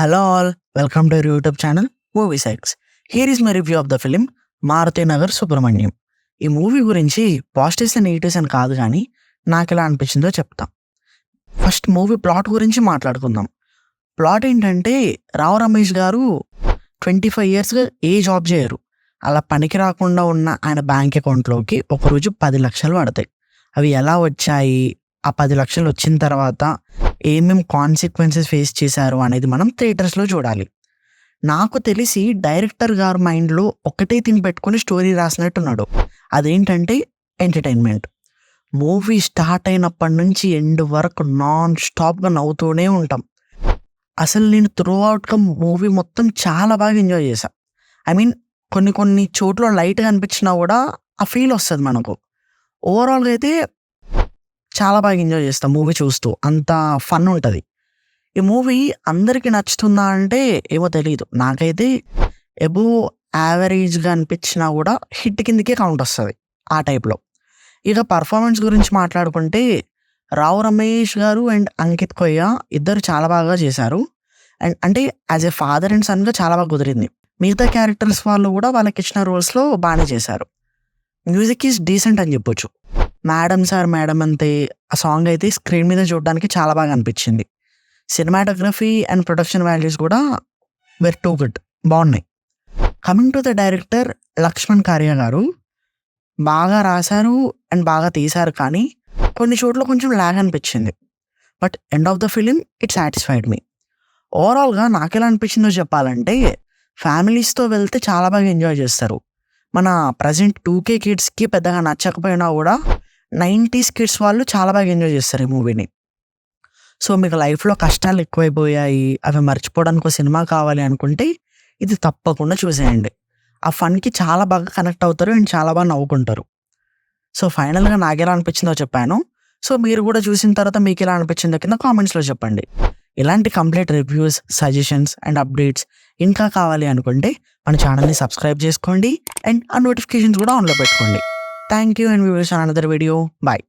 Hello all, welcome to our YouTube channel Movie Sites. Here is my review of the film Maruti Nagar Subrahmanyam. ఈ movie గురించి positives and negatives అని కాదు కానీ నాకు ఎలా అనిపించిందో చెప్తా. ఫస్ట్ మూవీ ప్లాట్ గురించి మాట్లాడుకుందాం. ప్లాట్ ఏంటంటే రావు రమేష్ గారు 25 ఇయర్స్గా ఏ జాబ్ చేయరు. అలా పనికి రాకుండా ఉన్న ఆయన బ్యాంక్ అకౌంట్లోకి ఒకరోజు 10 లక్షలు పడతాయి. అవి ఎలా వచ్చాయి, ఆ 10 లక్షలు వచ్చిన తర్వాత ఏమేం కాన్సిక్వెన్సెస్ ఫేస్ చేశారు అనేది మనం థియేటర్స్లో చూడాలి. నాకు తెలిసి డైరెక్టర్ గారు మైండ్లో ఒకటే థింగ్ పెట్టుకుని స్టోరీ రాసినట్టున్నాడు. అదేంటంటే ఎంటర్టైన్మెంట్. మూవీ స్టార్ట్ అయినప్పటి నుంచి ఎండ్ వరకు నాన్ స్టాప్గా నవ్వుతూనే ఉంటాం. అసలు నేను త్రూ అవుట్గా మూవీ మొత్తం చాలా బాగా ఎంజాయ్ చేశాను. ఐ మీన్ కొన్ని చోట్ల లైట్గా అనిపించినా కూడా ఆ ఫీల్ వస్తుంది మనకు. ఓవరాల్గా అయితే చాలా బాగా ఎంజాయ్ చేస్తాం మూవీ చూస్తూ. అంత ఫన్ ఉంటుంది. ఈ మూవీ అందరికీ నచ్చుతుందా అంటే ఏమో తెలియదు. నాకైతే ఎబోవ్ యావరేజ్గా అనిపించినా కూడా హిట్ కిందకే కౌంట్ వస్తుంది ఆ టైప్లో. ఇక పర్ఫార్మెన్స్ గురించి మాట్లాడుకుంటే రావు రమేష్ గారు అండ్ అంకిత్ కొయ్య ఇద్దరు చాలా బాగా చేశారు. అండ్ అంటే యాజ్ ఏ ఫాదర్ అండ్ సన్గా చాలా బాగా కుదిరింది. మిగతా క్యారెక్టర్స్ వాళ్ళు కూడా వాళ్ళకి ఇచ్చిన రోల్స్లో బాగానే చేశారు. మ్యూజిక్ ఈజ్ డీసెంట్ అని చెప్పొచ్చు. మేడం సార్ మేడం అంతే ఆ సాంగ్ అయితే స్క్రీన్ మీద చూడడానికి చాలా బాగా అనిపించింది. సినిమాటోగ్రఫీ అండ్ ప్రొడక్షన్ వాల్యూస్ కూడా వెరీ టూ గుడ్, బాగున్నాయి. Coming to the director Lakshman Karya గారు బాగా రాశారు అండ్ బాగా తీశారు, కానీ కొన్ని చోట్ల కొంచెం ల్యాగ్ అనిపించింది. But end of the film it satisfied me. ఓవరాల్గా నాకు ఎలా అనిపించిందో చెప్పాలంటే ఫ్యామిలీస్తో వెళ్తే చాలా బాగా ఎంజాయ్ చేస్తారు. మన ప్రజెంట్ 2K కిడ్స్కి పెద్దగా నచ్చకపోయినా కూడా 90s కిడ్స్ వాళ్ళు చాలా బాగా ఎంజాయ్ చేస్తారు ఈ మూవీని. సో మీకు లైఫ్లో కష్టాలు ఎక్కువైపోయాయి, అవి మర్చిపోవడానికి ఒక సినిమా కావాలి అనుకుంటే ఇది తప్పకుండా చూసేయండి. ఆ ఫన్కి చాలా బాగా కనెక్ట్ అవుతారు అండ్ చాలా బాగా నవ్వుకుంటారు. సో ఫైనల్గా నాకు ఎలా అనిపించిందో చెప్పాను. సో మీరు కూడా చూసిన తర్వాత మీకు ఎలా అనిపించిందో కింద కామెంట్స్లో చెప్పండి. ఇలాంటి complete reviews, suggestions and updates ఇంకా కావాలి అనుకుంటే మన ఛానల్ని సబ్స్క్రైబ్ చేసుకోండి అండ్ ఆ నోటిఫికేషన్స్ కూడా ఆన్లో పెట్టుకోండి. Thank you and we will see another video. Bye.